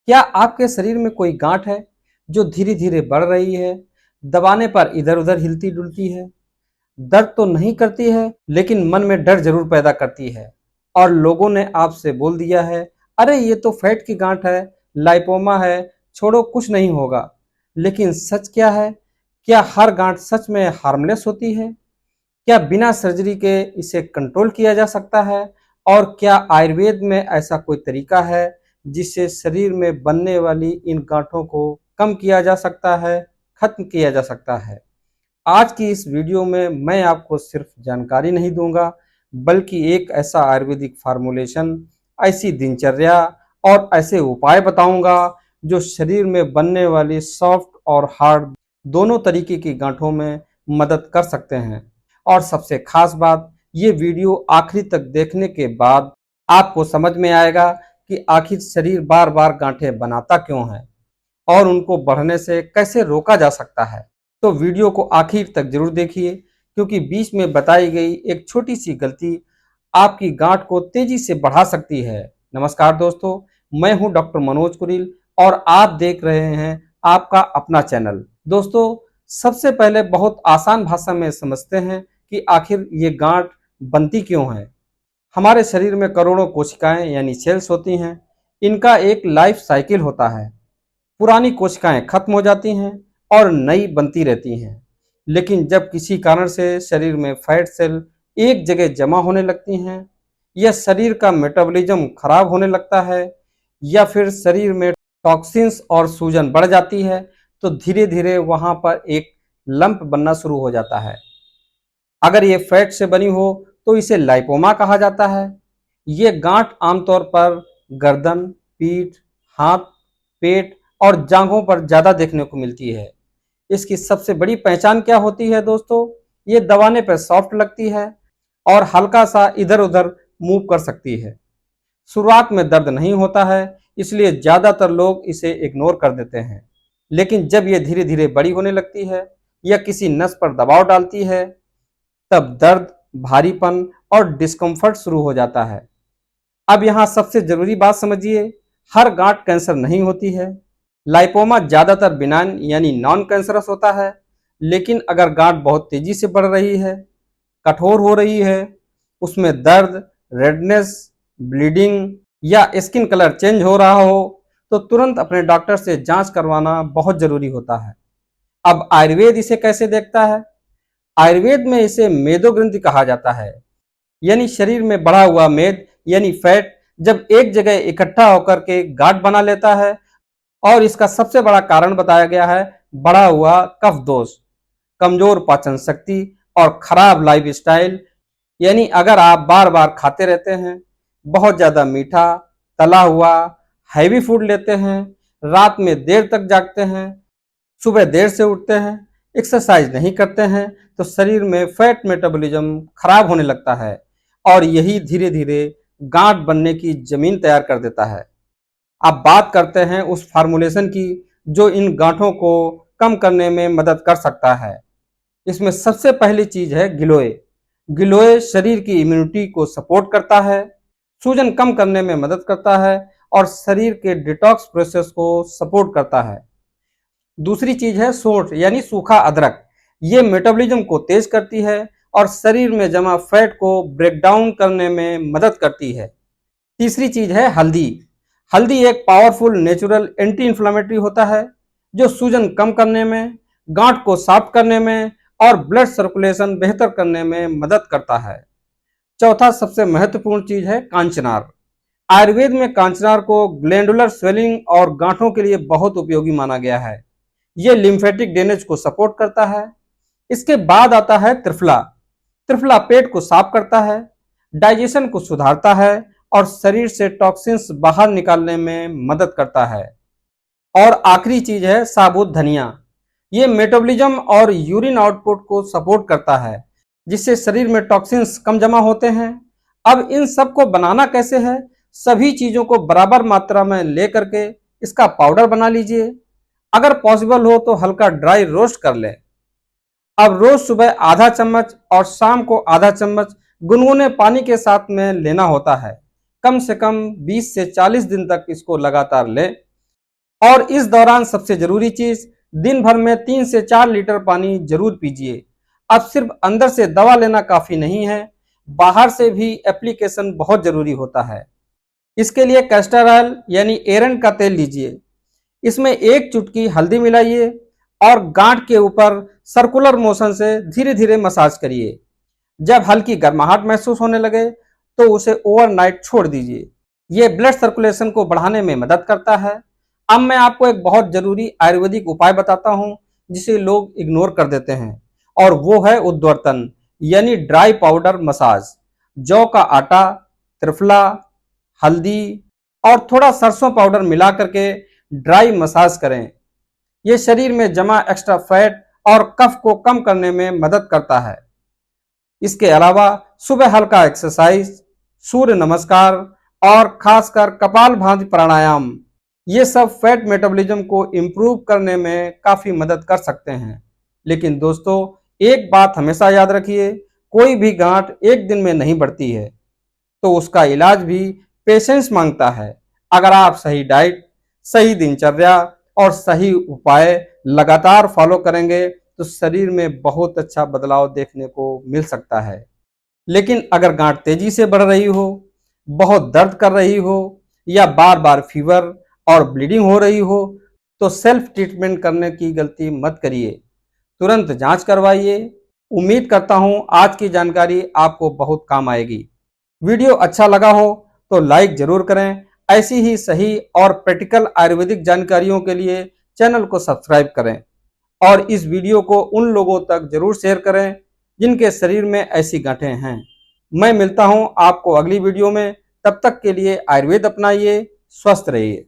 क्या आपके शरीर में कोई गांठ है जो धीरे धीरे बढ़ रही है, दबाने पर इधर उधर हिलती डुलती है? दर्द तो नहीं करती है, लेकिन मन में डर जरूर पैदा करती है। और लोगों ने आपसे बोल दिया है, अरे ये तो फैट की गांठ है, लाइपोमा है, छोड़ो कुछ नहीं होगा। लेकिन सच क्या है? क्या हर गांठ सच में हार्मलेस होती है? क्या बिना सर्जरी के इसे कंट्रोल किया जा सकता है? और क्या आयुर्वेद में ऐसा कोई तरीका है जिससे शरीर में बनने वाली इन गांठों को कम किया जा सकता है, खत्म किया जा सकता है? आज की इस वीडियो में मैं आपको सिर्फ जानकारी नहीं दूंगा, बल्कि एक ऐसा आयुर्वेदिक फार्मूलेशन, ऐसी दिनचर्या और ऐसे उपाय बताऊंगा जो शरीर में बनने वाली सॉफ्ट और हार्ड दोनों तरीके की गांठों में मदद कर सकते हैं। और सबसे खास बात, ये वीडियो आखिरी तक देखने के बाद आपको समझ में आएगा कि आखिर शरीर बार बार गांठें बनाता क्यों है और उनको बढ़ने से कैसे रोका जा सकता है। तो वीडियो को आखिर तक जरूर देखिए, क्योंकि बीच में बताई गई एक छोटी सी गलती आपकी गांठ को तेजी से बढ़ा सकती है। नमस्कार दोस्तों, मैं हूं डॉक्टर मनोज कुरिल और आप देख रहे हैं आपका अपना चैनल। दोस्तों, सबसे पहले बहुत आसान भाषा में समझते हैं कि आखिर ये गांठ बनती क्यों है। हमारे शरीर में करोड़ों कोशिकाएं यानी सेल्स होती हैं। इनका एक लाइफ साइकिल होता है। पुरानी कोशिकाएं खत्म हो जाती हैं और नई बनती रहती हैं। लेकिन जब किसी कारण से शरीर में फैट सेल एक जगह जमा होने लगती हैं, या शरीर का मेटाबॉलिज्म खराब होने लगता है, या फिर शरीर में टॉक्सिन्स और सूजन बढ़ जाती है, तो धीरे धीरे वहां पर एक लंप बनना शुरू हो जाता है। अगर ये फैट से बनी हो तो इसे लाइपोमा कहा जाता है। ये गांठ आमतौर पर गर्दन, पीठ, हाथ, पेट और जांघों पर ज्यादा देखने को मिलती है। इसकी सबसे बड़ी पहचान क्या होती है दोस्तों? ये दबाने पर सॉफ्ट लगती है और हल्का सा इधर उधर मूव कर सकती है। शुरुआत में दर्द नहीं होता है, इसलिए ज्यादातर लोग इसे इग्नोर कर देते हैं। लेकिन जब ये धीरे धीरे बड़ी होने लगती है या किसी नस पर दबाव डालती है, तब दर्द, भारीपन और डिस्कम्फर्ट शुरू हो जाता है। अब यहाँ सबसे जरूरी बात समझिए, हर गांठ कैंसर नहीं होती है। लाइपोमा ज्यादातर बिनाइन यानी नॉन कैंसरस होता है। लेकिन अगर गांठ बहुत तेजी से बढ़ रही है, कठोर हो रही है, उसमें दर्द, रेडनेस, ब्लीडिंग या स्किन कलर चेंज हो रहा हो, तो तुरंत अपने डॉक्टर से जांच करवाना बहुत जरूरी होता है। अब आयुर्वेद इसे कैसे देखता है? आयुर्वेद में इसे मेदो ग्रंथि कहा जाता है, यानी शरीर में बढ़ा हुआ मेद यानी फैट जब एक जगह इकट्ठा होकर के गांठ बना लेता है। और इसका सबसे बड़ा कारण बताया गया है बढ़ा हुआ कफ दोष, कमजोर पाचन शक्ति और खराब लाइफस्टाइल। यानी अगर आप बार बार खाते रहते हैं, बहुत ज्यादा मीठा, तला हुआ, हैवी फूड लेते हैं, रात में देर तक जागते हैं, सुबह देर से उठते हैं, एक्सरसाइज नहीं करते हैं, तो शरीर में फैट मेटाबॉलिज्म खराब होने लगता है और यही धीरे धीरे गांठ बनने की जमीन तैयार कर देता है। अब बात करते हैं उस फार्मूलेशन की जो इन गांठों को कम करने में मदद कर सकता है। इसमें सबसे पहली चीज है गिलोय। गिलोय शरीर की इम्यूनिटी को सपोर्ट करता है, सूजन कम करने में मदद करता है और शरीर के डिटॉक्स प्रोसेस को सपोर्ट करता है। दूसरी चीज है सोंठ यानी सूखा अदरक। ये मेटाबॉलिज्म को तेज करती है और शरीर में जमा फैट को ब्रेक डाउन करने में मदद करती है। तीसरी चीज है हल्दी। हल्दी एक पावरफुल नेचुरल एंटी इंफ्लेमेटरी होता है जो सूजन कम करने में, गांठ को साफ करने में और ब्लड सर्कुलेशन बेहतर करने में मदद करता है। चौथा सबसे महत्वपूर्ण चीज है कांचनार। आयुर्वेद में कांचनार को ग्लैंडुलर स्वेलिंग और गांठों के लिए बहुत उपयोगी माना गया है। यह लिम्फेटिक ड्रेनेज को सपोर्ट करता है। इसके बाद आता है त्रिफला। त्रिफला पेट को साफ करता है, डाइजेशन को सुधारता है और शरीर से टॉक्सिन्स बाहर निकालने में मदद करता है। और आखिरी चीज है साबुत धनिया। ये मेटाबॉलिज्म और यूरिन आउटपुट को सपोर्ट करता है, जिससे शरीर में टॉक्सिन्स कम जमा होते हैं। अब इन सब को बनाना कैसे है? सभी चीजों को बराबर मात्रा में लेकर के इसका पाउडर बना लीजिए। अगर पॉसिबल हो तो हल्का ड्राई रोस्ट कर लें। अब रोज सुबह आधा चम्मच और शाम को आधा चम्मच गुनगुने पानी के साथ में लेना होता है। कम से कम 20 से 40 दिन तक इसको लगातार लें। और इस दौरान सबसे जरूरी चीज, दिन भर में 3 से 4 लीटर पानी जरूर पीजिए। अब सिर्फ अंदर से दवा लेना काफी नहीं है, बाहर से भी एप्लीकेशन बहुत जरूरी होता है। इसके लिए कैस्टर ऑयल यानी एरंड का तेल लीजिए। इसमें 1 चुटकी हल्दी मिलाइए और गांठ के ऊपर सर्कुलर मोशन से धीरे धीरे मसाज करिए। जब हल्की गर्माहट महसूस होने लगे तो उसे ओवरनाइट छोड़ दीजिए। ये ब्लड सर्कुलेशन को बढ़ाने में मदद करता है। अब मैं आपको एक बहुत जरूरी आयुर्वेदिक उपाय बताता हूँ जिसे लोग इग्नोर कर देते हैं, और वो है उद्वर्तन यानी ड्राई पाउडर मसाज। जौ का आटा, त्रिफला, हल्दी और थोड़ा सरसों पाउडर मिला करके ड्राई मसाज करें। ये शरीर में जमा एक्स्ट्रा फैट और कफ को कम करने में मदद करता है। इसके अलावा सुबह हल्का एक्सरसाइज, सूर्य नमस्कार और खासकर कपालभाति प्राणायाम, ये सब फैट मेटाबॉलिज्म को इम्प्रूव करने में काफी मदद कर सकते हैं। लेकिन दोस्तों, एक बात हमेशा याद रखिए, कोई भी गांठ एक दिन में नहीं बढ़ती है, तो उसका इलाज भी पेशेंस मांगता है। अगर आप सही डाइट, सही दिनचर्या और सही उपाय लगातार फॉलो करेंगे तो शरीर में बहुत अच्छा बदलाव देखने को मिल सकता है। लेकिन अगर गांठ तेजी से बढ़ रही हो, बहुत दर्द कर रही हो या बार बार फीवर और ब्लीडिंग हो रही हो, तो सेल्फ ट्रीटमेंट करने की गलती मत करिए। तुरंत जांच करवाइए। उम्मीद करता हूं आज की जानकारी आपको बहुत काम आएगी। वीडियो अच्छा लगा हो तो लाइक जरूर करें। ऐसी ही सही और प्रैक्टिकल आयुर्वेदिक जानकारियों के लिए चैनल को सब्सक्राइब करें और इस वीडियो को उन लोगों तक जरूर शेयर करें जिनके शरीर में ऐसी गांठें हैं। मैं मिलता हूं आपको अगली वीडियो में। तब तक के लिए आयुर्वेद अपनाइए, स्वस्थ रहिए।